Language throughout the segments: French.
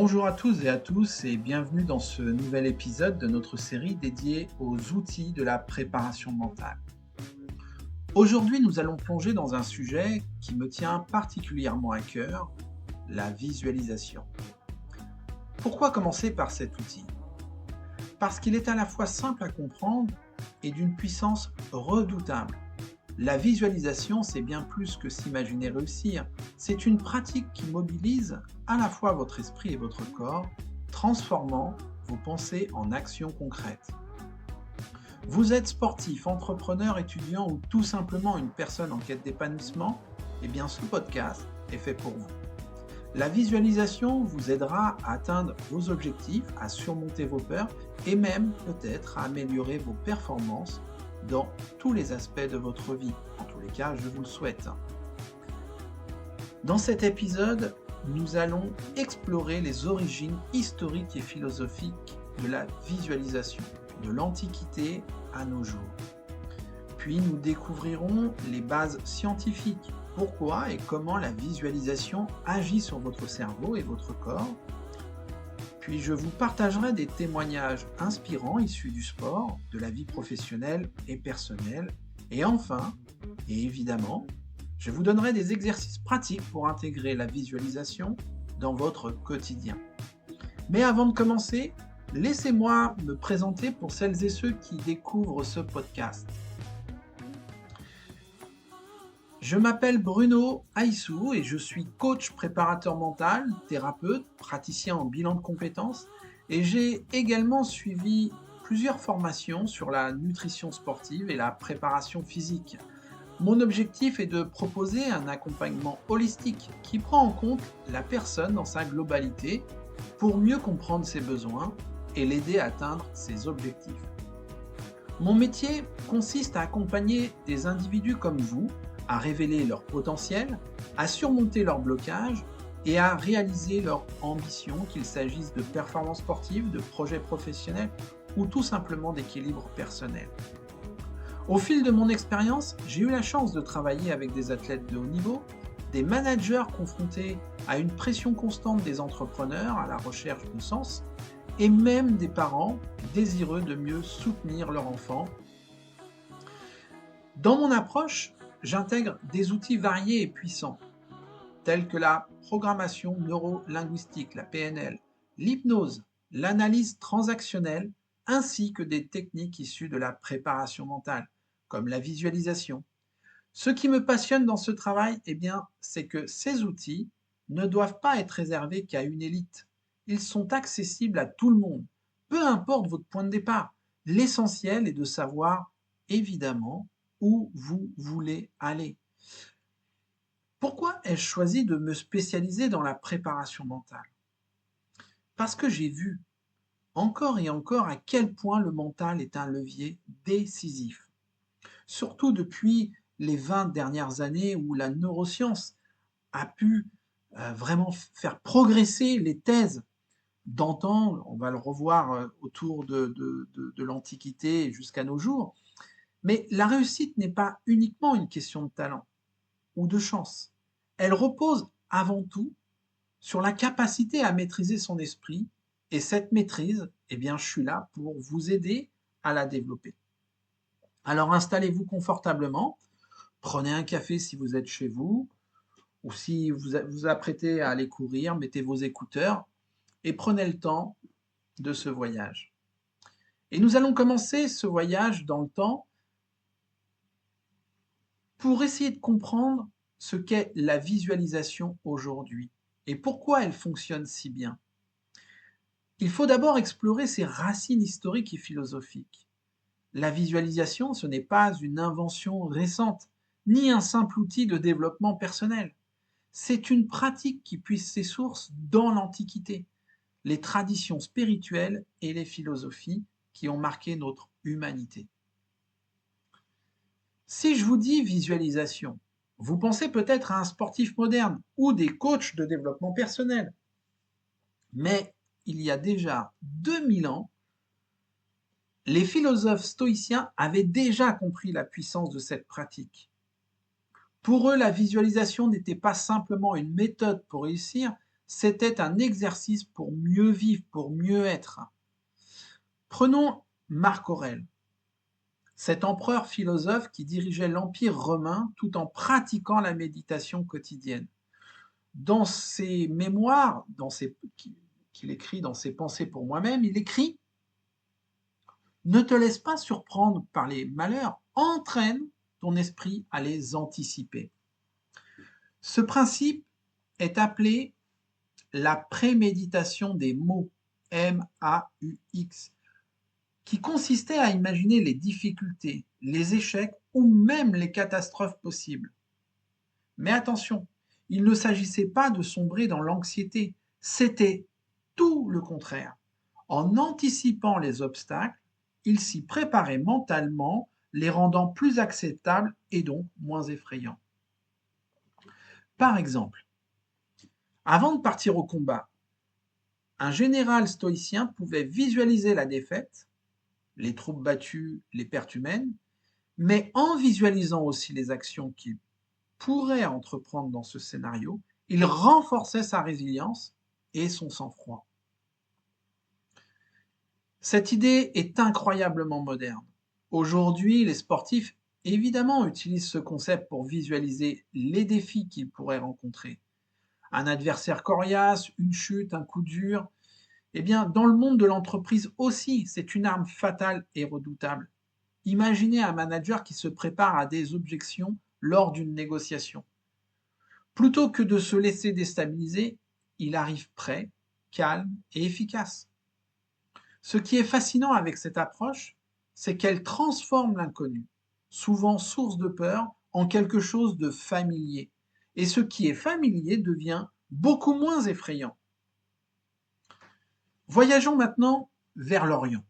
Bonjour à tous et à tous et bienvenue dans ce nouvel épisode de notre série dédiée aux outils de la préparation mentale. Aujourd'hui, nous allons plonger dans un sujet qui me tient particulièrement à cœur, la visualisation. Pourquoi commencer par cet outil? Parce qu'il est à la fois simple à comprendre et d'une puissance redoutable. La visualisation, c'est bien plus que s'imaginer réussir. C'est une pratique qui mobilise à la fois votre esprit et votre corps, transformant vos pensées en actions concrètes. Vous êtes sportif, entrepreneur, étudiant ou tout simplement une personne en quête d'épanouissement? Eh bien, ce podcast est fait pour vous. La visualisation vous aidera à atteindre vos objectifs, à surmonter vos peurs et même peut-être à améliorer vos performances dans tous les aspects de votre vie. En tous les cas, je vous le souhaite. Dans cet épisode, nous allons explorer les origines historiques et philosophiques de la visualisation, de l'Antiquité à nos jours. Puis nous découvrirons les bases scientifiques, pourquoi et comment la visualisation agit sur votre cerveau et votre corps. Puis je vous partagerai des témoignages inspirants issus du sport, de la vie professionnelle et personnelle. Et enfin, et évidemment, je vous donnerai des exercices pratiques pour intégrer la visualisation dans votre quotidien. Mais avant de commencer, laissez-moi me présenter pour celles et ceux qui découvrent ce podcast. Je m'appelle Bruno Aissou et je suis coach préparateur mental, thérapeute, praticien en bilan de compétences et j'ai également suivi plusieurs formations sur la nutrition sportive et la préparation physique. Mon objectif est de proposer un accompagnement holistique qui prend en compte la personne dans sa globalité pour mieux comprendre ses besoins et l'aider à atteindre ses objectifs. Mon métier consiste à accompagner des individus comme vous à révéler leur potentiel, à surmonter leurs blocages et à réaliser leur ambition, qu'il s'agisse de performances sportives, de projets professionnels ou tout simplement d'équilibre personnel. Au fil de mon expérience, j'ai eu la chance de travailler avec des athlètes de haut niveau, des managers confrontés à une pression constante des entrepreneurs à la recherche de sens, et même des parents désireux de mieux soutenir leur enfant. Dans mon approche, j'intègre des outils variés et puissants, tels que la programmation neuro-linguistique, la PNL, l'hypnose, l'analyse transactionnelle, ainsi que des techniques issues de la préparation mentale, comme la visualisation. Ce qui me passionne dans ce travail, c'est que ces outils ne doivent pas être réservés qu'à une élite. Ils sont accessibles à tout le monde, peu importe votre point de départ. L'essentiel est de savoir, évidemment, où vous voulez aller. Pourquoi ai-je choisi de me spécialiser dans la préparation mentale? Parce que j'ai vu encore et encore à quel point le mental est un levier décisif. Surtout depuis les 20 dernières années où la neuroscience a pu vraiment faire progresser les thèses d'antan, on va le revoir autour de l'Antiquité jusqu'à nos jours. Mais la réussite n'est pas uniquement une question de talent ou de chance. Elle repose avant tout sur la capacité à maîtriser son esprit et cette maîtrise, je suis là pour vous aider à la développer. Alors installez-vous confortablement, prenez un café si vous êtes chez vous ou si vous vous apprêtez à aller courir, mettez vos écouteurs et prenez le temps de ce voyage. Et nous allons commencer ce voyage dans le temps pour essayer de comprendre ce qu'est la visualisation aujourd'hui et pourquoi elle fonctionne si bien. Il faut d'abord explorer ses racines historiques et philosophiques. La visualisation, ce n'est pas une invention récente, ni un simple outil de développement personnel. C'est une pratique qui puise ses sources dans l'Antiquité, les traditions spirituelles et les philosophies qui ont marqué notre humanité. Si je vous dis visualisation, vous pensez peut-être à un sportif moderne ou des coachs de développement personnel. Mais il y a déjà 2000 ans, les philosophes stoïciens avaient déjà compris la puissance de cette pratique. Pour eux, la visualisation n'était pas simplement une méthode pour réussir, c'était un exercice pour mieux vivre, pour mieux être. Prenons Marc Aurèle, cet empereur philosophe qui dirigeait l'Empire romain tout en pratiquant la méditation quotidienne. Dans ses mémoires, qu'il écrit dans ses pensées pour moi-même, il écrit: ne te laisse pas surprendre par les malheurs, entraîne ton esprit à les anticiper. Ce principe est appelé la préméditation des mots, M-A-U-X, qui consistait à imaginer les difficultés, les échecs ou même les catastrophes possibles. Mais attention, il ne s'agissait pas de sombrer dans l'anxiété, c'était tout le contraire. En anticipant les obstacles, il s'y préparait mentalement, les rendant plus acceptables et donc moins effrayants. Par exemple, avant de partir au combat, un général stoïcien pouvait visualiser la défaite, les troupes battues, les pertes humaines, mais en visualisant aussi les actions qu'il pourrait entreprendre dans ce scénario, il renforçait sa résilience et son sang-froid. Cette idée est incroyablement moderne. Aujourd'hui, les sportifs, évidemment, utilisent ce concept pour visualiser les défis qu'ils pourraient rencontrer. Un adversaire coriace, une chute, un coup dur. Eh bien, dans le monde de l'entreprise aussi, c'est une arme fatale et redoutable. Imaginez un manager qui se prépare à des objections lors d'une négociation. Plutôt que de se laisser déstabiliser, il arrive prêt, calme et efficace. Ce qui est fascinant avec cette approche, c'est qu'elle transforme l'inconnu, souvent source de peur, en quelque chose de familier. Et ce qui est familier devient beaucoup moins effrayant. Voyageons maintenant vers l'Orient,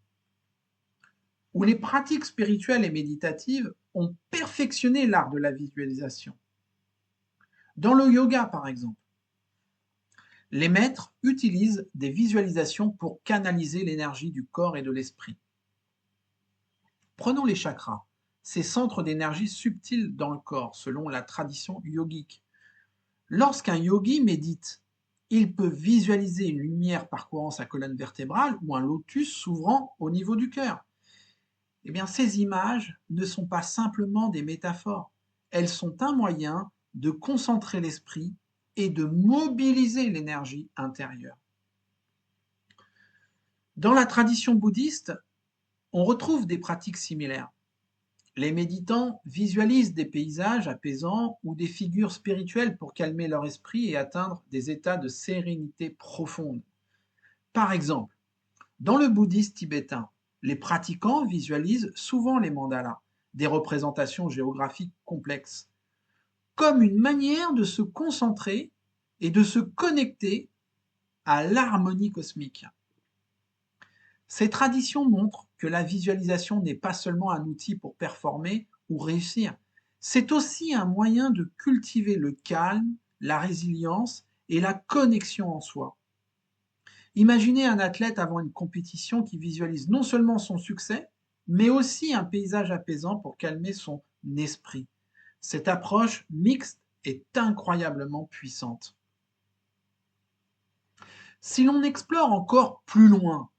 où les pratiques spirituelles et méditatives ont perfectionné l'art de la visualisation. Dans le yoga, par exemple, les maîtres utilisent des visualisations pour canaliser l'énergie du corps et de l'esprit. Prenons les chakras, ces centres d'énergie subtils dans le corps, selon la tradition yogique. Lorsqu'un yogi médite, il peut visualiser une lumière parcourant sa colonne vertébrale ou un lotus s'ouvrant au niveau du cœur. Eh bien, ces images ne sont pas simplement des métaphores, elles sont un moyen de concentrer l'esprit et de mobiliser l'énergie intérieure. Dans la tradition bouddhiste, on retrouve des pratiques similaires. Les méditants visualisent des paysages apaisants ou des figures spirituelles pour calmer leur esprit et atteindre des états de sérénité profonde. Par exemple, dans le bouddhisme tibétain, les pratiquants visualisent souvent les mandalas, des représentations géographiques complexes, comme une manière de se concentrer et de se connecter à l'harmonie cosmique. Ces traditions montrent que la visualisation n'est pas seulement un outil pour performer ou réussir, c'est aussi un moyen de cultiver le calme, la résilience et la connexion en soi. Imaginez un athlète avant une compétition qui visualise non seulement son succès, mais aussi un paysage apaisant pour calmer son esprit. Cette approche mixte est incroyablement puissante. Si l'on explore encore plus loin,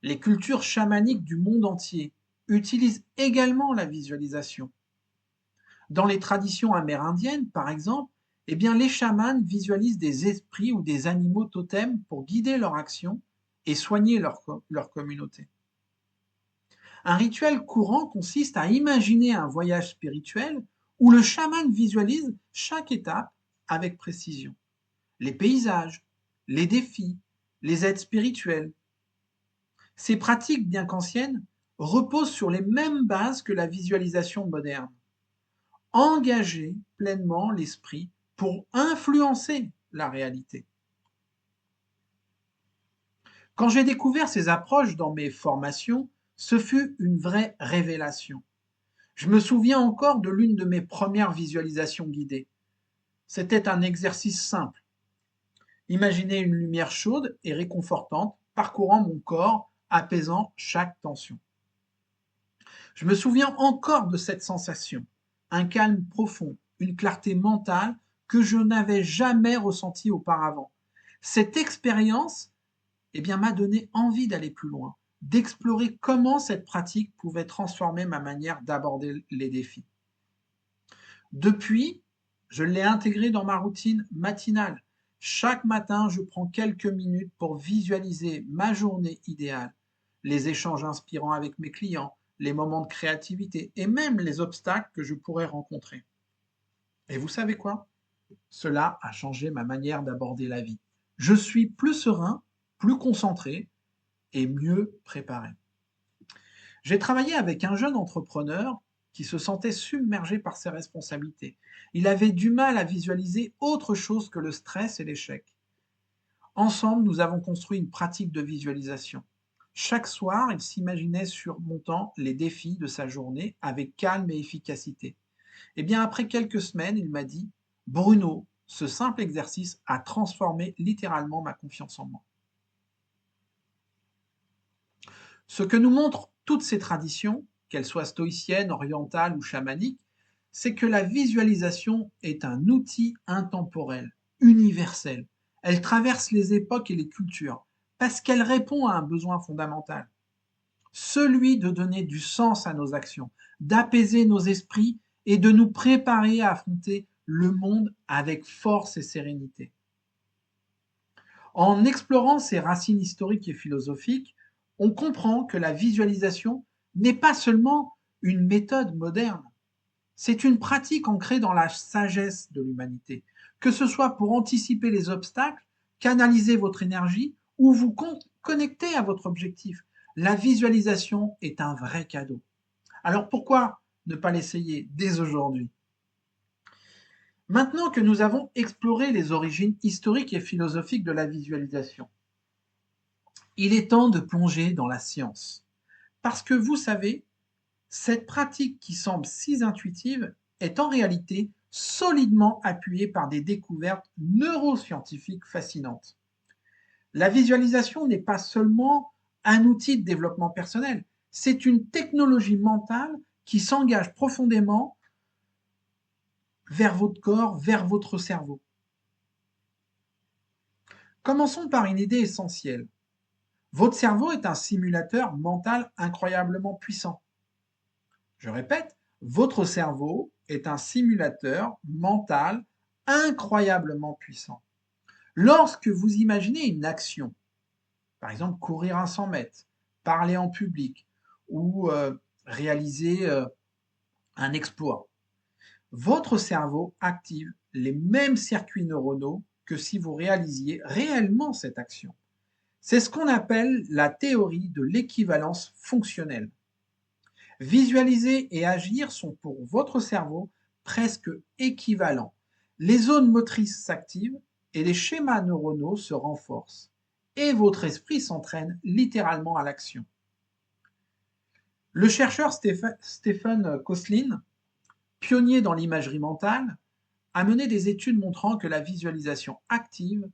les cultures chamaniques du monde entier utilisent également la visualisation. Dans les traditions amérindiennes, par exemple, eh bien, les chamans visualisent des esprits ou des animaux totems pour guider leur action et soigner leur communauté. Un rituel courant consiste à imaginer un voyage spirituel où le chaman visualise chaque étape avec précision. Les paysages, les défis, les aides spirituelles. Ces pratiques, bien qu'anciennes, reposent sur les mêmes bases que la visualisation moderne. Engager pleinement l'esprit pour influencer la réalité. Quand j'ai découvert ces approches dans mes formations, ce fut une vraie révélation. Je me souviens encore de l'une de mes premières visualisations guidées. C'était un exercice simple. Imaginez une lumière chaude et réconfortante parcourant mon corps, apaisant chaque tension. Je me souviens encore de cette sensation, un calme profond, une clarté mentale que je n'avais jamais ressentie auparavant. Cette expérience m'a donné envie d'aller plus loin, d'explorer comment cette pratique pouvait transformer ma manière d'aborder les défis. Depuis, je l'ai intégré dans ma routine matinale. Chaque matin, je prends quelques minutes pour visualiser ma journée idéale, les échanges inspirants avec mes clients, les moments de créativité et même les obstacles que je pourrais rencontrer. Et vous savez quoi? Cela a changé ma manière d'aborder la vie. Je suis plus serein, plus concentré et mieux préparé. J'ai travaillé avec un jeune entrepreneur qui se sentait submergé par ses responsabilités. Il avait du mal à visualiser autre chose que le stress et l'échec. Ensemble, nous avons construit une pratique de visualisation. Chaque soir, il s'imaginait surmontant les défis de sa journée avec calme et efficacité. Après quelques semaines, il m'a dit: Bruno, ce simple exercice a transformé littéralement ma confiance en moi. Ce que nous montrent toutes ces traditions, qu'elles soient stoïciennes, orientales ou chamaniques, c'est que la visualisation est un outil intemporel, universel. Elle traverse les époques et les cultures, parce qu'elle répond à un besoin fondamental, celui de donner du sens à nos actions, d'apaiser nos esprits et de nous préparer à affronter le monde avec force et sérénité. En explorant ses racines historiques et philosophiques, on comprend que la visualisation n'est pas seulement une méthode moderne, c'est une pratique ancrée dans la sagesse de l'humanité, que ce soit pour anticiper les obstacles, canaliser votre énergie ou vous connecter à votre objectif. La visualisation est un vrai cadeau. Alors pourquoi ne pas l'essayer dès aujourd'hui? Maintenant que nous avons exploré les origines historiques et philosophiques de la visualisation, il est temps de plonger dans la science. Parce que vous savez, cette pratique qui semble si intuitive est en réalité solidement appuyée par des découvertes neuroscientifiques fascinantes. La visualisation n'est pas seulement un outil de développement personnel, c'est une technologie mentale qui s'engage profondément vers votre corps, vers votre cerveau. Commençons par une idée essentielle. Votre cerveau est un simulateur mental incroyablement puissant. Je répète, votre cerveau est un simulateur mental incroyablement puissant. Lorsque vous imaginez une action, par exemple courir un 100 mètres, parler en public ou réaliser un exploit, votre cerveau active les mêmes circuits neuronaux que si vous réalisiez réellement cette action. C'est ce qu'on appelle la théorie de l'équivalence fonctionnelle. Visualiser et agir sont pour votre cerveau presque équivalents. Les zones motrices s'activent et les schémas neuronaux se renforcent. Et votre esprit s'entraîne littéralement à l'action. Le chercheur Stephen Kosslyn, pionnier dans l'imagerie mentale, a mené des études montrant que la visualisation active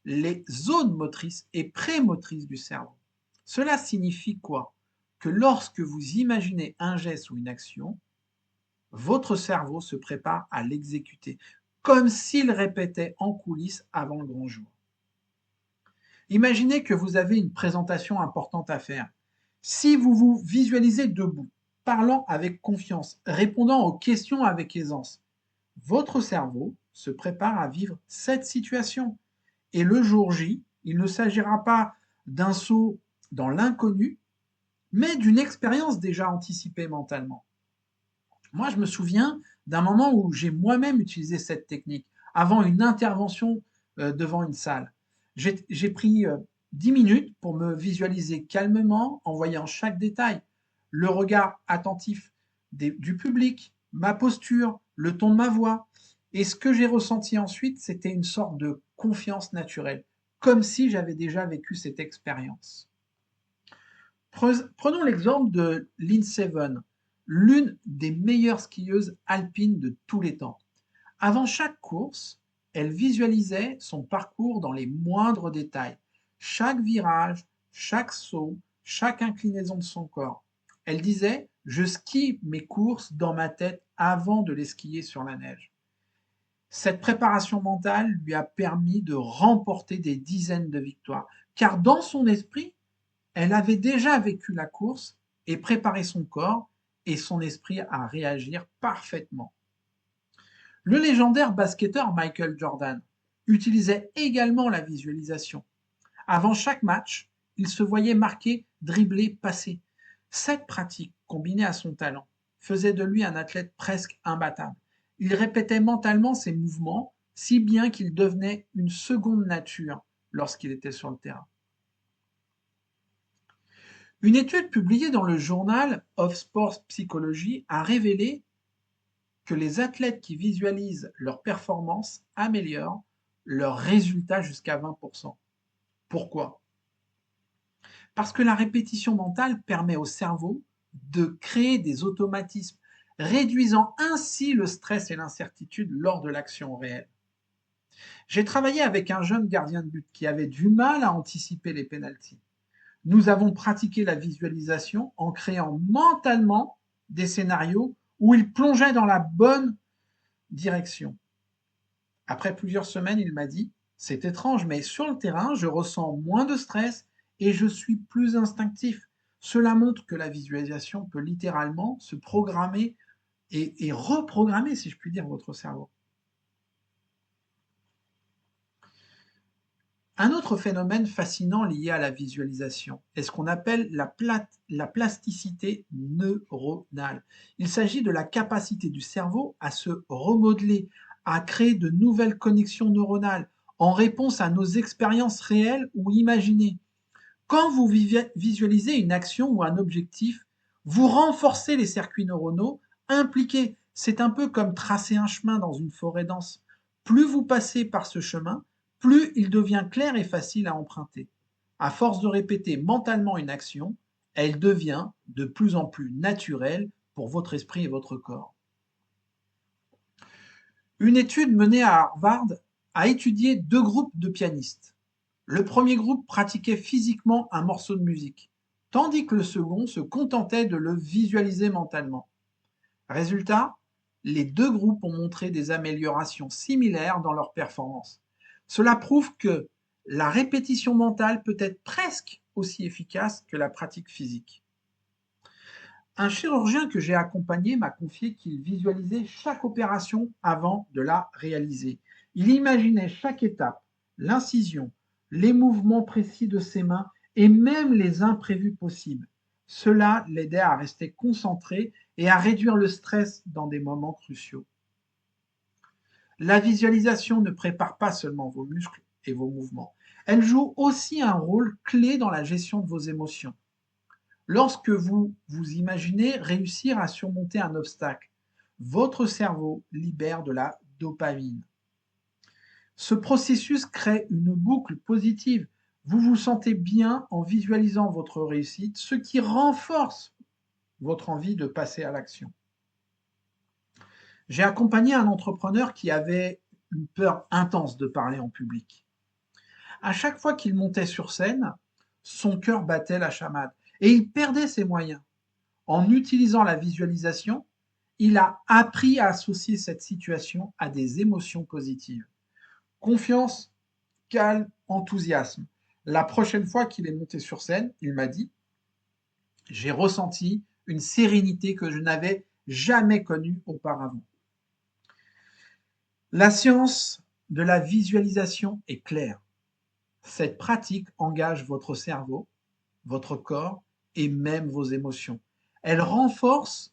les zones motrices et prémotrices du cerveau. Cela signifie quoi? Que lorsque vous imaginez un geste ou une action, votre cerveau se prépare à l'exécuter, comme s'il répétait en coulisses avant le grand jour. Imaginez que vous avez une présentation importante à faire. Si vous vous visualisez debout, parlant avec confiance, répondant aux questions avec aisance, votre cerveau se prépare à vivre cette situation. Et le jour J, il ne s'agira pas d'un saut dans l'inconnu, mais d'une expérience déjà anticipée mentalement. Moi, je me souviens d'un moment où j'ai moi-même utilisé cette technique avant une intervention devant une salle. J'ai pris 10 minutes pour me visualiser calmement en voyant chaque détail, le regard attentif du public, ma posture, le ton de ma voix. Et ce que j'ai ressenti ensuite, c'était une sorte de confiance naturelle, comme si j'avais déjà vécu cette expérience. Prenons l'exemple de Lindsey Vonn, l'une des meilleures skieuses alpines de tous les temps. Avant chaque course, elle visualisait son parcours dans les moindres détails, chaque virage, chaque saut, chaque inclinaison de son corps. Elle disait: je skie mes courses dans ma tête avant de les skier sur la neige. Cette préparation mentale lui a permis de remporter des dizaines de victoires, car dans son esprit, elle avait déjà vécu la course et préparé son corps et son esprit à réagir parfaitement. Le légendaire basketteur Michael Jordan utilisait également la visualisation. Avant chaque match, il se voyait marquer, dribbler, passer. Cette pratique, combinée à son talent, faisait de lui un athlète presque imbattable. Il répétait mentalement ses mouvements, si bien qu'il devenait une seconde nature lorsqu'il était sur le terrain. Une étude publiée dans le Journal of Sports Psychology a révélé que les athlètes qui visualisent leurs performances améliorent leurs résultats jusqu'à 20%. Pourquoi? Parce que la répétition mentale permet au cerveau de créer des automatismes, réduisant ainsi le stress et l'incertitude lors de l'action réelle. J'ai travaillé avec un jeune gardien de but qui avait du mal à anticiper les pénaltys. Nous avons pratiqué la visualisation en créant mentalement des scénarios où il plongeait dans la bonne direction. Après plusieurs semaines, il m'a dit: c'est étrange, mais sur le terrain, je ressens moins de stress et je suis plus instinctif. Cela montre que la visualisation peut littéralement se programmer et reprogrammer, si je puis dire, votre cerveau. Un autre phénomène fascinant lié à la visualisation est ce qu'on appelle la plasticité neuronale. Il s'agit de la capacité du cerveau à se remodeler, à créer de nouvelles connexions neuronales en réponse à nos expériences réelles ou imaginées. Quand vous visualisez une action ou un objectif, vous renforcez les circuits neuronaux impliqués. C'est un peu comme tracer un chemin dans une forêt dense. Plus vous passez par ce chemin, plus il devient clair et facile à emprunter. À force de répéter mentalement une action, elle devient de plus en plus naturelle pour votre esprit et votre corps. Une étude menée à Harvard a étudié deux groupes de pianistes. Le premier groupe pratiquait physiquement un morceau de musique, tandis que le second se contentait de le visualiser mentalement. Résultat, les deux groupes ont montré des améliorations similaires dans leur performance. Cela prouve que la répétition mentale peut être presque aussi efficace que la pratique physique. Un chirurgien que j'ai accompagné m'a confié qu'il visualisait chaque opération avant de la réaliser. Il imaginait chaque étape, l'incision, les mouvements précis de ses mains et même les imprévus possibles. Cela l'aidait à rester concentré et à réduire le stress dans des moments cruciaux. La visualisation ne prépare pas seulement vos muscles et vos mouvements, elle joue aussi un rôle clé dans la gestion de vos émotions. Lorsque vous vous imaginez réussir à surmonter un obstacle, votre cerveau libère de la dopamine. Ce processus crée une boucle positive. Vous vous sentez bien en visualisant votre réussite, ce qui renforce votre envie de passer à l'action. J'ai accompagné un entrepreneur qui avait une peur intense de parler en public. À chaque fois qu'il montait sur scène, son cœur battait la chamade et il perdait ses moyens. En utilisant la visualisation, il a appris à associer cette situation à des émotions positives. Confiance, calme, enthousiasme. La prochaine fois qu'il est monté sur scène, il m'a dit: j'ai ressenti une sérénité que je n'avais jamais connue auparavant. La science de la visualisation est claire. Cette pratique engage votre cerveau, votre corps et même vos émotions. Elle renforce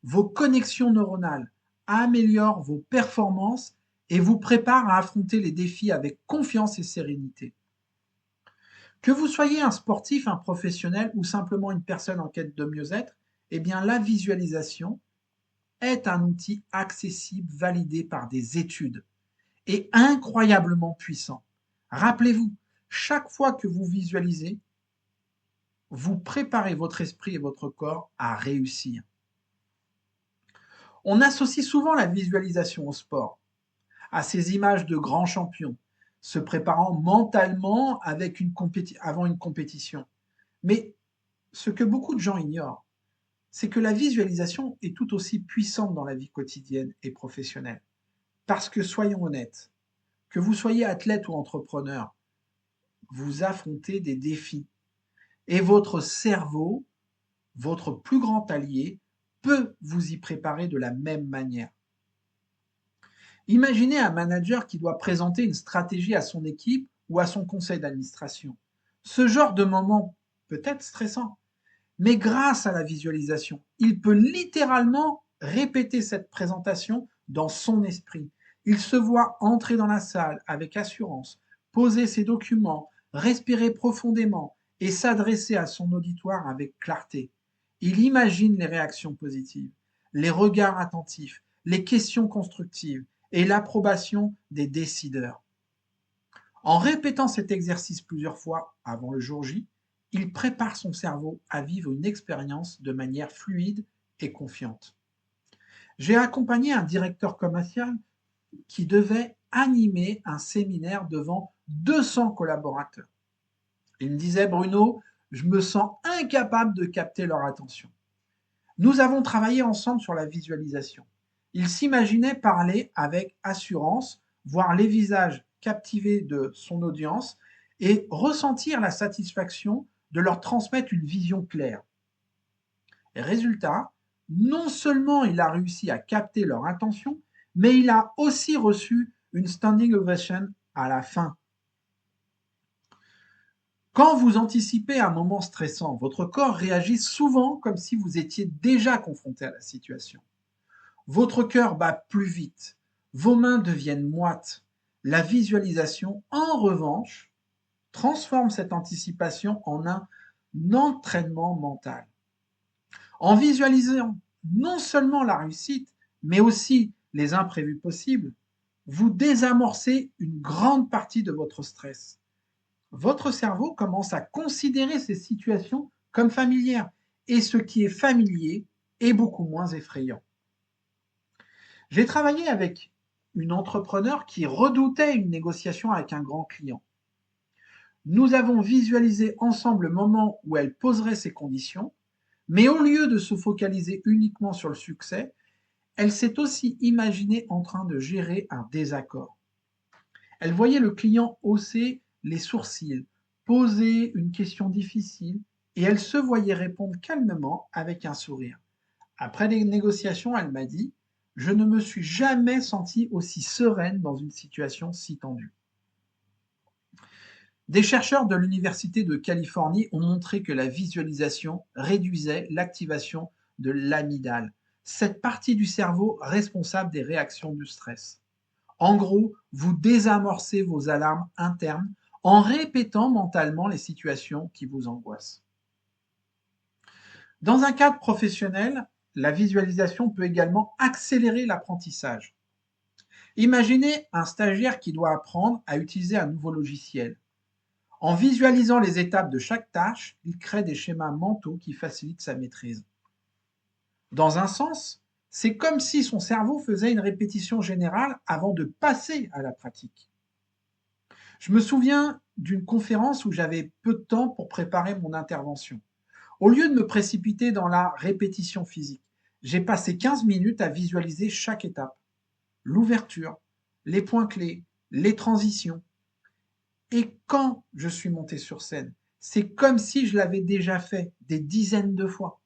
vos connexions neuronales, améliore vos performances et vous prépare à affronter les défis avec confiance et sérénité. Que vous soyez un sportif, un professionnel ou simplement une personne en quête de mieux-être, eh bien la visualisation est un outil accessible, validé par des études et incroyablement puissant. Rappelez-vous, chaque fois que vous visualisez, vous préparez votre esprit et votre corps à réussir. On associe souvent la visualisation au sport, à ces images de grands champions se préparant mentalement avant une compétition. Mais ce que beaucoup de gens ignorent, c'est que la visualisation est tout aussi puissante dans la vie quotidienne et professionnelle. Parce que soyons honnêtes, que vous soyez athlète ou entrepreneur, vous affrontez des défis. Et votre cerveau, votre plus grand allié, peut vous y préparer de la même manière. Imaginez un manager qui doit présenter une stratégie à son équipe ou à son conseil d'administration. Ce genre de moment peut être stressant, mais grâce à la visualisation, il peut littéralement répéter cette présentation dans son esprit. Il se voit entrer dans la salle avec assurance, poser ses documents, respirer profondément et s'adresser à son auditoire avec clarté. Il imagine les réactions positives, les regards attentifs, les questions constructives et l'approbation des décideurs. En répétant cet exercice plusieurs fois avant le jour J, il prépare son cerveau à vivre une expérience de manière fluide et confiante. J'ai accompagné un directeur commercial qui devait animer un séminaire devant 200 collaborateurs. Il me disait, Bruno, je me sens incapable de capter leur attention. Nous avons travaillé ensemble sur la visualisation. Il s'imaginait parler avec assurance, voir les visages captivés de son audience et ressentir la satisfaction de leur transmettre une vision claire. Et résultat, non seulement il a réussi à capter leur intention, mais il a aussi reçu une standing ovation à la fin. Quand vous anticipez un moment stressant, votre corps réagit souvent comme si vous étiez déjà confronté à la situation. Votre cœur bat plus vite, vos mains deviennent moites. La visualisation, en revanche, transforme cette anticipation en un entraînement mental. En visualisant non seulement la réussite, mais aussi les imprévus possibles, vous désamorcez une grande partie de votre stress. Votre cerveau commence à considérer ces situations comme familières, et ce qui est familier est beaucoup moins effrayant. J'ai travaillé avec une entrepreneur qui redoutait une négociation avec un grand client. Nous avons visualisé ensemble le moment où elle poserait ses conditions, mais au lieu de se focaliser uniquement sur le succès, elle s'est aussi imaginée en train de gérer un désaccord. Elle voyait le client hausser les sourcils, poser une question difficile, et elle se voyait répondre calmement avec un sourire. Après les négociations, elle m'a dit « Je ne me suis jamais sentie aussi sereine dans une situation si tendue ». Des chercheurs de l'Université de Californie ont montré que la visualisation réduisait l'activation de l'amygdale, cette partie du cerveau responsable des réactions du stress. En gros, vous désamorcez vos alarmes internes en répétant mentalement les situations qui vous angoissent. Dans un cadre professionnel, la visualisation peut également accélérer l'apprentissage. Imaginez un stagiaire qui doit apprendre à utiliser un nouveau logiciel. En visualisant les étapes de chaque tâche, il crée des schémas mentaux qui facilitent sa maîtrise. Dans un sens, c'est comme si son cerveau faisait une répétition générale avant de passer à la pratique. Je me souviens d'une conférence où j'avais peu de temps pour préparer mon intervention. Au lieu de me précipiter dans la répétition physique, j'ai passé 15 minutes à visualiser chaque étape. L'ouverture, les points clés, les transitions. Et quand je suis monté sur scène, c'est comme si je l'avais déjà fait des dizaines de fois.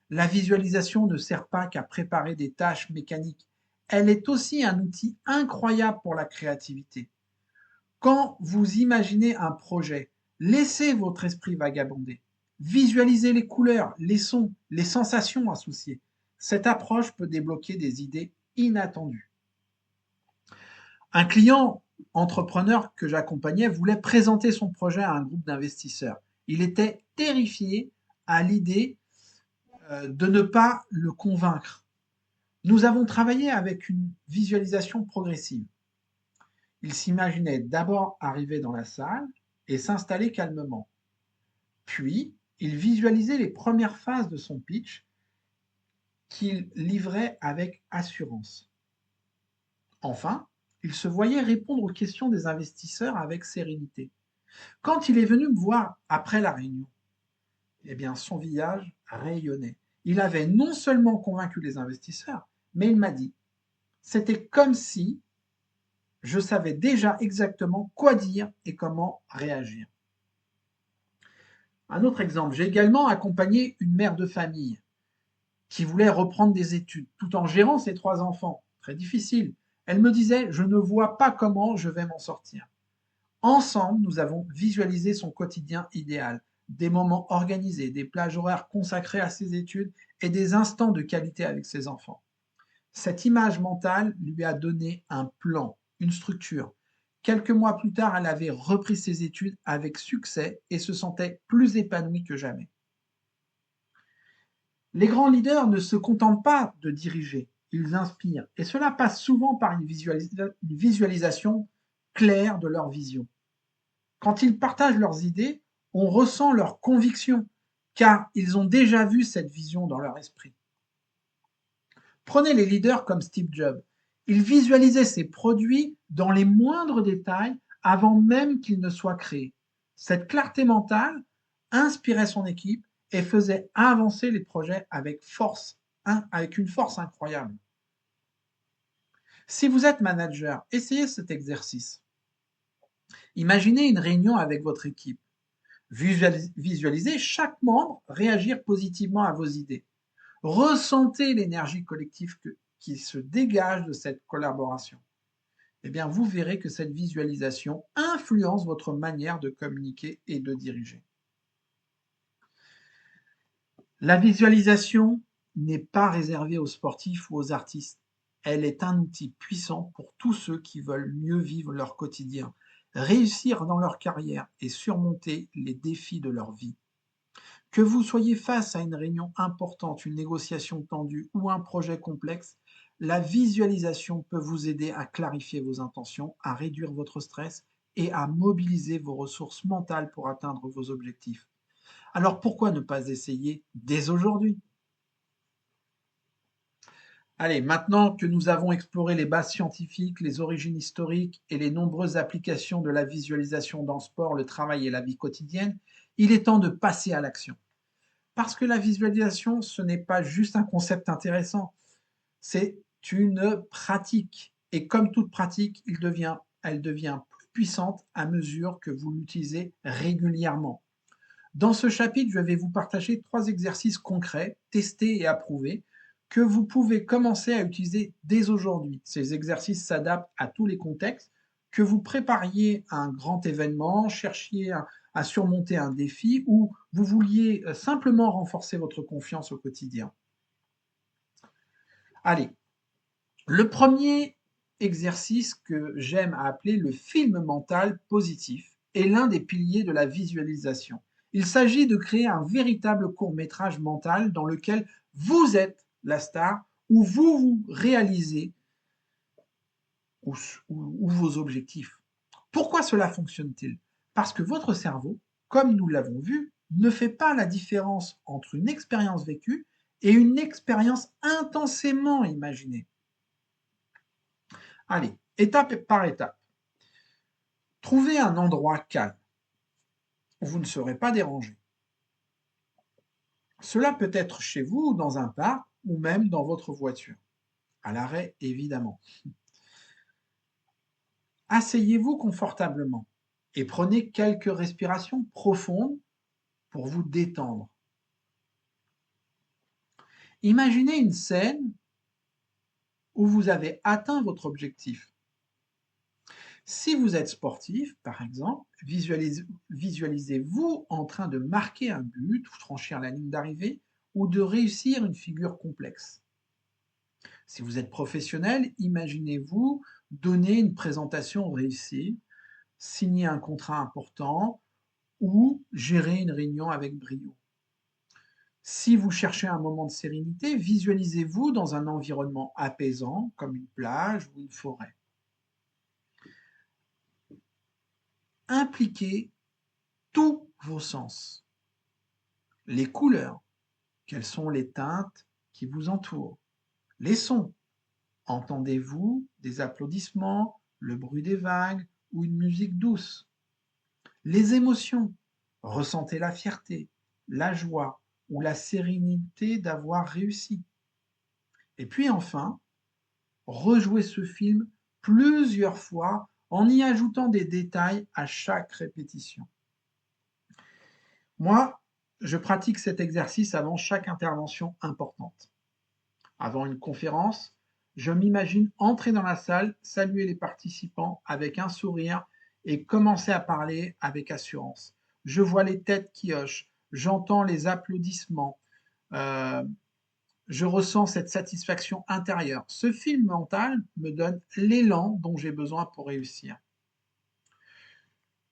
La visualisation ne sert pas qu'à préparer des tâches mécaniques. Elle est aussi un outil incroyable pour la créativité. Quand vous imaginez un projet, laissez votre esprit vagabonder. Visualisez les couleurs, les sons, les sensations associées. Cette approche peut débloquer des idées inattendues. Un client entrepreneur que j'accompagnais voulait présenter son projet à un groupe d'investisseurs. Il était terrifié à l'idée de ne pas le convaincre. Nous avons travaillé avec une visualisation progressive. Il s'imaginait d'abord arriver dans la salle et s'installer calmement. Puis, il visualisait les premières phases de son pitch qu'il livrait avec assurance. Enfin, il se voyait répondre aux questions des investisseurs avec sérénité. Quand il est venu me voir après la réunion, eh bien, son visage rayonnait. Il avait non seulement convaincu les investisseurs, mais il m'a dit C'était comme si je savais déjà exactement quoi dire et comment réagir. Un autre exemple, j'ai également accompagné une mère de famille qui voulait reprendre des études tout en gérant ses 3 enfants. Très difficile. Elle me disait, je ne vois pas comment je vais m'en sortir. Ensemble, nous avons visualisé son quotidien idéal, des moments organisés, des plages horaires consacrées à ses études et des instants de qualité avec ses enfants. Cette image mentale lui a donné un plan, une structure. Quelques mois plus tard, elle avait repris ses études avec succès et se sentait plus épanouie que jamais. Les grands leaders ne se contentent pas de diriger, ils inspirent. Et cela passe souvent par une visualisation claire de leur vision. Quand ils partagent leurs idées, on ressent leur conviction, car ils ont déjà vu cette vision dans leur esprit. Prenez les leaders comme Steve Jobs. Il visualisait ses produits dans les moindres détails avant même qu'ils ne soient créés. Cette clarté mentale inspirait son équipe et faisait avancer les projets avec force, avec une force incroyable. Si vous êtes manager, essayez cet exercice. Imaginez une réunion avec votre équipe. Visualisez chaque membre réagir positivement à vos idées. Ressentez l'énergie collective qui se dégage de cette collaboration. Eh bien, vous verrez que cette visualisation influence votre manière de communiquer et de diriger. La visualisation n'est pas réservée aux sportifs ou aux artistes. Elle est un outil puissant pour tous ceux qui veulent mieux vivre leur quotidien, réussir dans leur carrière et surmonter les défis de leur vie. Que vous soyez face à une réunion importante, une négociation tendue ou un projet complexe, la visualisation peut vous aider à clarifier vos intentions, à réduire votre stress et à mobiliser vos ressources mentales pour atteindre vos objectifs. Alors pourquoi ne pas essayer dès aujourd'hui? Allez, maintenant que nous avons exploré les bases scientifiques, les origines historiques et les nombreuses applications de la visualisation dans le sport, le travail et la vie quotidienne, il est temps de passer à l'action. Parce que la visualisation, ce n'est pas juste un concept intéressant, c'est une pratique. Et comme toute pratique, elle devient plus puissante à mesure que vous l'utilisez régulièrement. Dans ce chapitre, je vais vous partager 3 exercices concrets, testés et approuvés, que vous pouvez commencer à utiliser dès aujourd'hui. Ces exercices s'adaptent à tous les contextes, que vous prépariez un grand événement, cherchiez à surmonter un défi ou vous vouliez simplement renforcer votre confiance au quotidien. Allez, le premier exercice que j'aime appeler le film mental positif est l'un des piliers de la visualisation. Il s'agit de créer un véritable court-métrage mental dans lequel vous êtes la star, où vous réalisez ou vos objectifs. Pourquoi cela fonctionne-t-il? Parce que votre cerveau, comme nous l'avons vu, ne fait pas la différence entre une expérience vécue et une expérience intensément imaginée. Allez, étape par étape. Trouvez un endroit calme où vous ne serez pas dérangé. Cela peut être chez vous, dans un parc ou même dans votre voiture. À l'arrêt, évidemment. Asseyez-vous confortablement et prenez quelques respirations profondes pour vous détendre. Imaginez une scène où vous avez atteint votre objectif. Si vous êtes sportif, par exemple, visualisez-vous en train de marquer un but, ou franchir la ligne d'arrivée, ou de réussir une figure complexe. Si vous êtes professionnel, imaginez-vous donner une présentation réussie, signer un contrat important ou gérer une réunion avec brio. Si vous cherchez un moment de sérénité, visualisez-vous dans un environnement apaisant, comme une plage ou une forêt. Impliquez tous vos sens. Les couleurs, quelles sont les teintes qui vous entourent? Les sons, entendez-vous des applaudissements, le bruit des vagues ou une musique douce? Les émotions, ressentez la fierté, la joie ou la sérénité d'avoir réussi. Et puis enfin, rejouez ce film plusieurs fois en y ajoutant des détails à chaque répétition. Moi, je pratique cet exercice avant chaque intervention importante. Avant une conférence, je m'imagine entrer dans la salle, saluer les participants avec un sourire et commencer à parler avec assurance. Je vois les têtes qui hochent, j'entends les applaudissements, euh, je ressens cette satisfaction intérieure. Ce film mental me donne l'élan dont j'ai besoin pour réussir.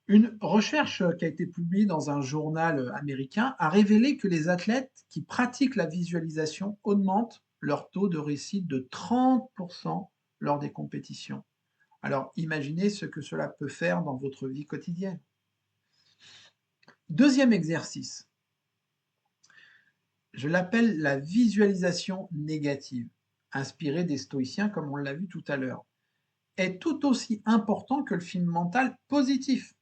Une recherche qui a été publiée dans un journal américain a révélé que les athlètes qui pratiquent la visualisation augmentent leur taux de réussite de 30% lors des compétitions. Alors imaginez ce que cela peut faire dans votre vie quotidienne. Deuxième exercice, je l'appelle la visualisation négative, inspirée des stoïciens comme on l'a vu tout à l'heure, est tout aussi important que le film mental positif.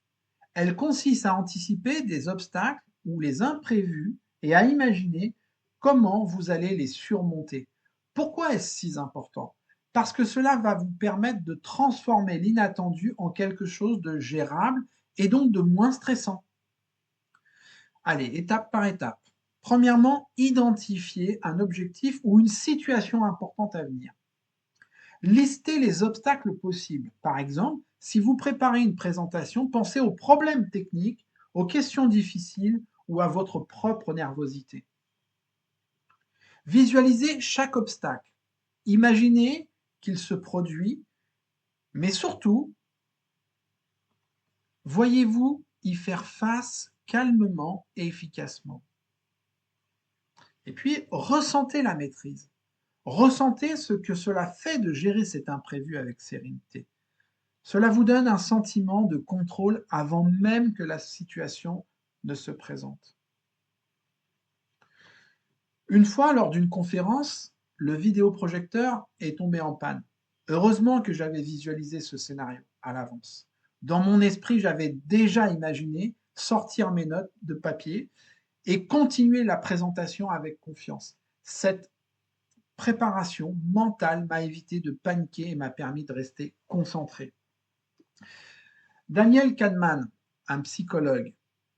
Elle consiste à anticiper des obstacles ou les imprévus et à imaginer comment vous allez les surmonter. Pourquoi est-ce si important? Parce que cela va vous permettre de transformer l'inattendu en quelque chose de gérable et donc de moins stressant. Allez, étape par étape. Premièrement, identifier un objectif ou une situation importante à venir. Listez les obstacles possibles. Par exemple, si vous préparez une présentation, pensez aux problèmes techniques, aux questions difficiles ou à votre propre nervosité. Visualisez chaque obstacle. Imaginez qu'il se produit, mais surtout, voyez-vous y faire face calmement et efficacement. Et puis, ressentez la maîtrise. Ressentez ce que cela fait de gérer cet imprévu avec sérénité. Cela vous donne un sentiment de contrôle avant même que la situation ne se présente. Une fois, lors d'une conférence, le vidéoprojecteur est tombé en panne. Heureusement que j'avais visualisé ce scénario à l'avance. Dans mon esprit, j'avais déjà imaginé sortir mes notes de papier et continuer la présentation avec confiance. Cette préparation mentale m'a évité de paniquer et m'a permis de rester concentré. Daniel Kahneman, un psychologue,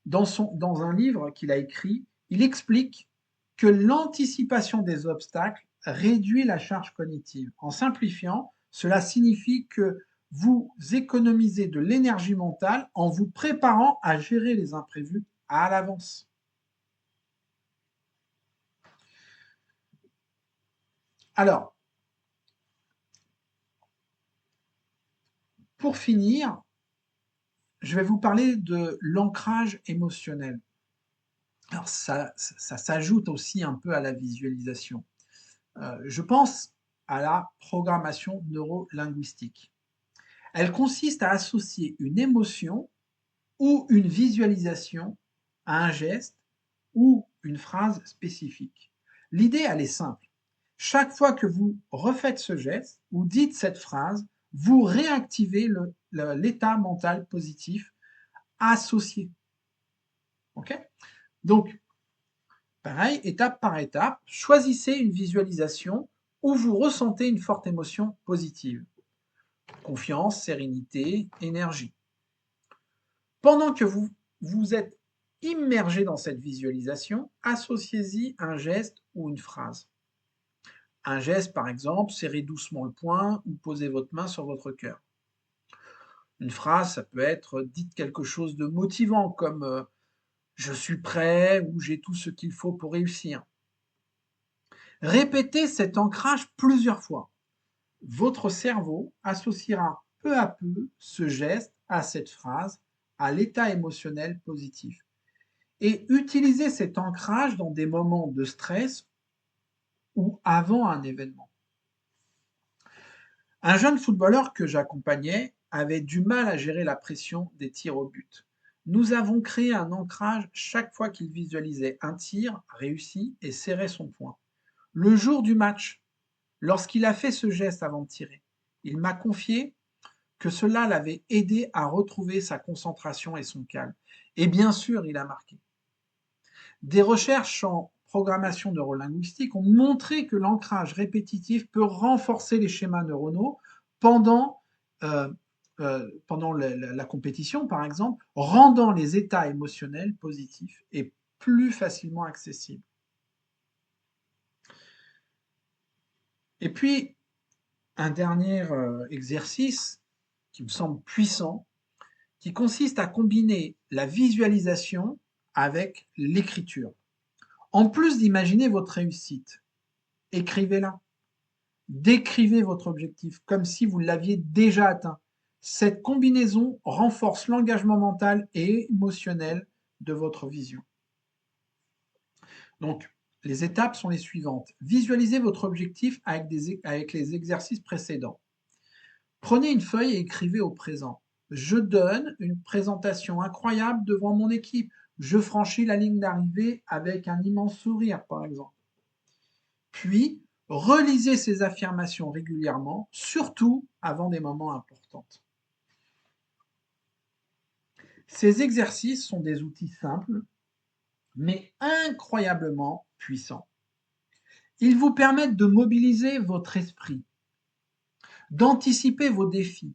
dans un livre qu'il a écrit, il explique que l'anticipation des obstacles réduit la charge cognitive. En simplifiant, cela signifie que vous économisez de l'énergie mentale en vous préparant à gérer les imprévus à l'avance. Alors, pour finir, je vais vous parler de l'ancrage émotionnel. Alors ça s'ajoute aussi un peu à la visualisation. Je pense à la programmation neurolinguistique. Elle consiste à associer une émotion ou une visualisation à un geste ou une phrase spécifique. L'idée, elle est simple. Chaque fois que vous refaites ce geste ou dites cette phrase, vous réactivez l'état mental positif associé. Ok? Donc, pareil, étape par étape, choisissez une visualisation où vous ressentez une forte émotion positive. Confiance, sérénité, énergie. Pendant que vous êtes immergé dans cette visualisation, associez-y un geste ou une phrase. Un geste, par exemple, serrez doucement le poing ou posez votre main sur votre cœur. Une phrase, ça peut être dites quelque chose de motivant comme je suis prêt ou j'ai tout ce qu'il faut pour réussir. Répétez cet ancrage plusieurs fois. Votre cerveau associera peu à peu ce geste à cette phrase, à l'état émotionnel positif. Et utilisez cet ancrage dans des moments de stress ou avant un événement. Un jeune footballeur que j'accompagnais avait du mal à gérer la pression des tirs au but. Nous avons créé un ancrage chaque fois qu'il visualisait un tir réussi et serrait son poing. Le jour du match, lorsqu'il a fait ce geste avant de tirer, il m'a confié que cela l'avait aidé à retrouver sa concentration et son calme. Et bien sûr, il a marqué. Des recherches en programmation neurolinguistique ont montré que l'ancrage répétitif peut renforcer les schémas neuronaux pendant, pendant la compétition, par exemple, rendant les états émotionnels positifs et plus facilement accessibles. Et puis, un dernier exercice qui me semble puissant, qui consiste à combiner la visualisation avec l'écriture. En plus d'imaginer votre réussite, écrivez-la. Décrivez votre objectif comme si vous l'aviez déjà atteint. Cette combinaison renforce l'engagement mental et émotionnel de votre vision. Donc, les étapes sont les suivantes. Visualisez votre objectif avec les exercices précédents. Prenez une feuille et écrivez au présent. Je donne une présentation incroyable devant mon équipe. Je franchis la ligne d'arrivée avec un immense sourire, par exemple. Puis, relisez ces affirmations régulièrement, surtout avant des moments importants. Ces exercices sont des outils simples, mais incroyablement puissants. Ils vous permettent de mobiliser votre esprit, d'anticiper vos défis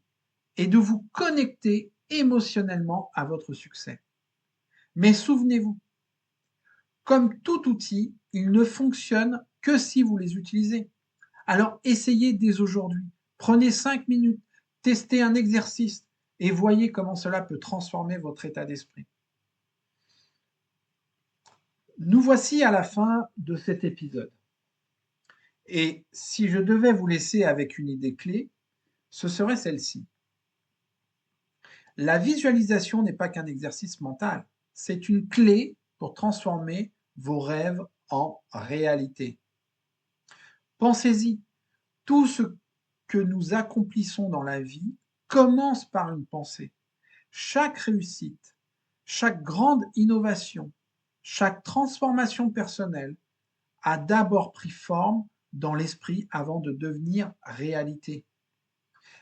et de vous connecter émotionnellement à votre succès. Mais souvenez-vous, comme tout outil, il ne fonctionne que si vous les utilisez. Alors essayez dès aujourd'hui. Prenez 5 minutes, testez un exercice et voyez comment cela peut transformer votre état d'esprit. Nous voici à la fin de cet épisode. Et si je devais vous laisser avec une idée clé, ce serait celle-ci. La visualisation n'est pas qu'un exercice mental, c'est une clé pour transformer vos rêves en réalité. Pensez-y, tout ce que nous accomplissons dans la vie commence par une pensée. Chaque réussite, chaque grande innovation, chaque transformation personnelle a d'abord pris forme dans l'esprit avant de devenir réalité.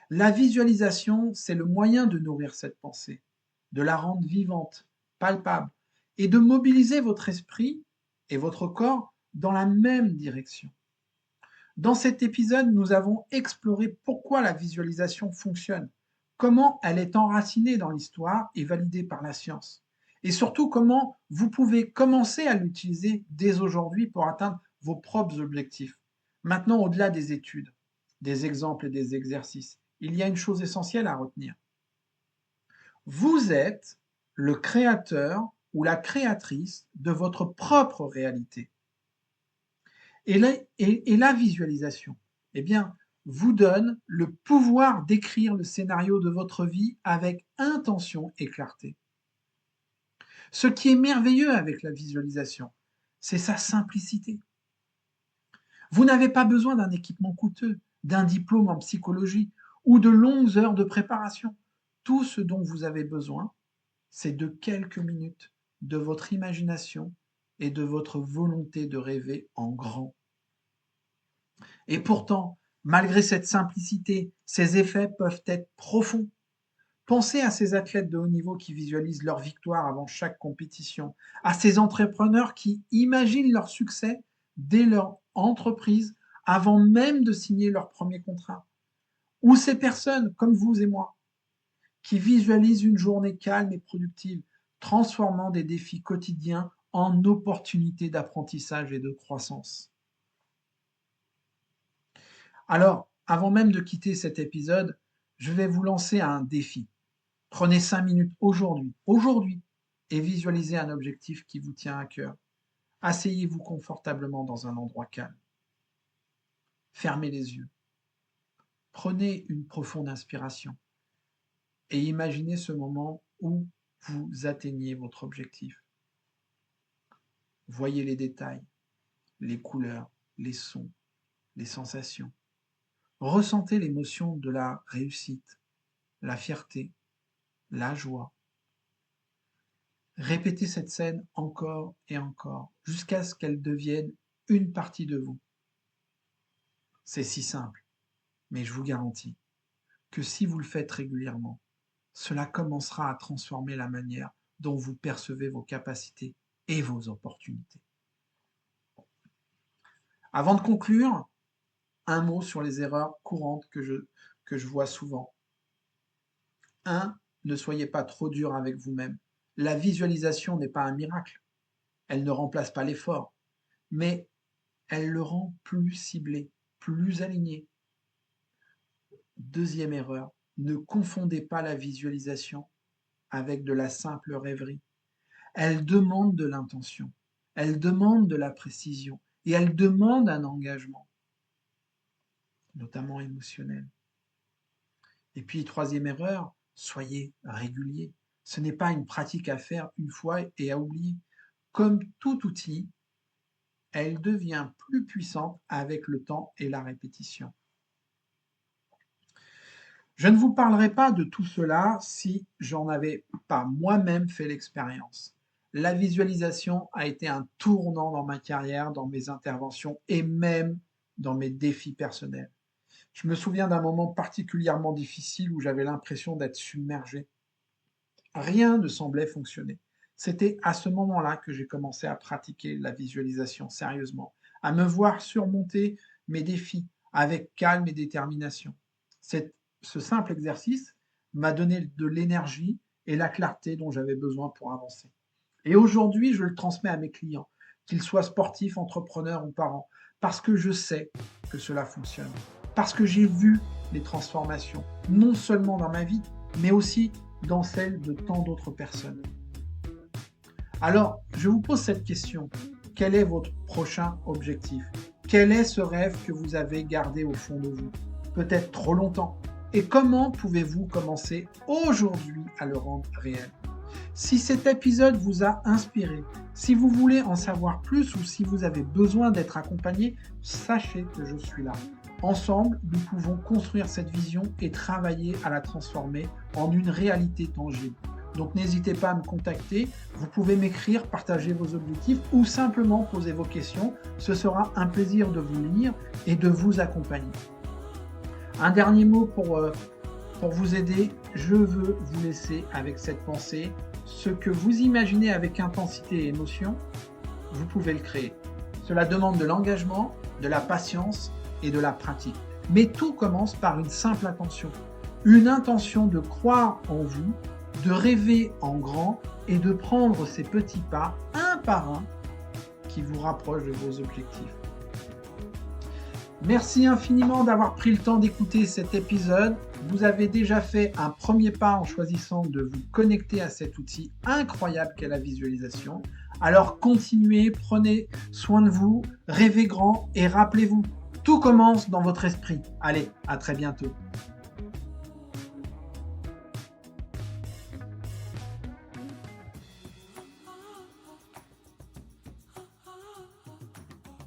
La visualisation, c'est le moyen de nourrir cette pensée, de la rendre vivante, palpable, et de mobiliser votre esprit et votre corps dans la même direction. Dans cet épisode, nous avons exploré pourquoi la visualisation fonctionne, comment elle est enracinée dans l'histoire et validée par la science, et surtout comment vous pouvez commencer à l'utiliser dès aujourd'hui pour atteindre vos propres objectifs. Maintenant, au-delà des études, des exemples et des exercices, il y a une chose essentielle à retenir. Vous êtes le créateur ou la créatrice de votre propre réalité. Et la visualisation, eh bien, vous donne le pouvoir d'écrire le scénario de votre vie avec intention et clarté. Ce qui est merveilleux avec la visualisation, c'est sa simplicité. Vous n'avez pas besoin d'un équipement coûteux, d'un diplôme en psychologie ou de longues heures de préparation. Tout ce dont vous avez besoin, c'est de quelques minutes, de votre imagination et de votre volonté de rêver en grand. Et pourtant, malgré cette simplicité, ces effets peuvent être profonds. Pensez à ces athlètes de haut niveau qui visualisent leur victoire avant chaque compétition, à ces entrepreneurs qui imaginent leur succès dès leur entreprise avant même de signer leur premier contrat, ou ces personnes comme vous et moi qui visualisent une journée calme et productive, transformant des défis quotidiens en opportunités d'apprentissage et de croissance. Alors, avant même de quitter cet épisode, je vais vous lancer un défi. Prenez 5 minutes aujourd'hui, et visualisez un objectif qui vous tient à cœur. Asseyez-vous confortablement dans un endroit calme. Fermez les yeux. Prenez une profonde inspiration et imaginez ce moment où vous atteignez votre objectif. Voyez les détails, les couleurs, les sons, les sensations. Ressentez l'émotion de la réussite, la fierté, la joie. Répétez cette scène encore et encore, jusqu'à ce qu'elle devienne une partie de vous. C'est si simple, mais je vous garantis que si vous le faites régulièrement, cela commencera à transformer la manière dont vous percevez vos capacités et vos opportunités. Avant de conclure, un mot sur les erreurs courantes que je vois souvent. 1. Ne soyez pas trop dur avec vous-même. La visualisation n'est pas un miracle. Elle ne remplace pas l'effort, mais elle le rend plus ciblé, plus aligné. Deuxième erreur, ne confondez pas la visualisation avec de la simple rêverie. Elle demande de l'intention, elle demande de la précision et elle demande un engagement, notamment émotionnel. Et puis, troisième erreur, soyez régulier. Ce n'est pas une pratique à faire une fois et à oublier. Comme tout outil, elle devient plus puissante avec le temps et la répétition. Je ne vous parlerai pas de tout cela si j'en avais pas moi-même fait l'expérience. La visualisation a été un tournant dans ma carrière, dans mes interventions et même dans mes défis personnels. Je me souviens d'un moment particulièrement difficile où j'avais l'impression d'être submergé. Rien ne semblait fonctionner. C'était à ce moment-là que j'ai commencé à pratiquer la visualisation sérieusement, à me voir surmonter mes défis avec calme et détermination. Ce simple exercice m'a donné de l'énergie et la clarté dont j'avais besoin pour avancer. Et aujourd'hui, je le transmets à mes clients, qu'ils soient sportifs, entrepreneurs ou parents, parce que je sais que cela fonctionne, parce que j'ai vu les transformations, non seulement dans ma vie, mais aussi dans celle de tant d'autres personnes. Alors, je vous pose cette question. Quel est votre prochain objectif? Quel est ce rêve que vous avez gardé au fond de vous? Peut-être trop longtemps. Et comment pouvez-vous commencer aujourd'hui à le rendre réel? Si cet épisode vous a inspiré, si vous voulez en savoir plus ou si vous avez besoin d'être accompagné, sachez que je suis là. Ensemble, nous pouvons construire cette vision et travailler à la transformer en une réalité tangible. Donc n'hésitez pas à me contacter, vous pouvez m'écrire, partager vos objectifs ou simplement poser vos questions. Ce sera un plaisir de vous lire et de vous accompagner. Un dernier mot pour vous aider, je veux vous laisser avec cette pensée. Ce que vous imaginez avec intensité et émotion, vous pouvez le créer. Cela demande de l'engagement, de la patience et de la pratique. Mais tout commence par une simple intention. Une intention de croire en vous, de rêver en grand et de prendre ces petits pas, un par un, qui vous rapprochent de vos objectifs. Merci infiniment d'avoir pris le temps d'écouter cet épisode. Vous avez déjà fait un premier pas en choisissant de vous connecter à cet outil incroyable qu'est la visualisation. Alors continuez, prenez soin de vous, rêvez grand et rappelez-vous, tout commence dans votre esprit. Allez, à très bientôt.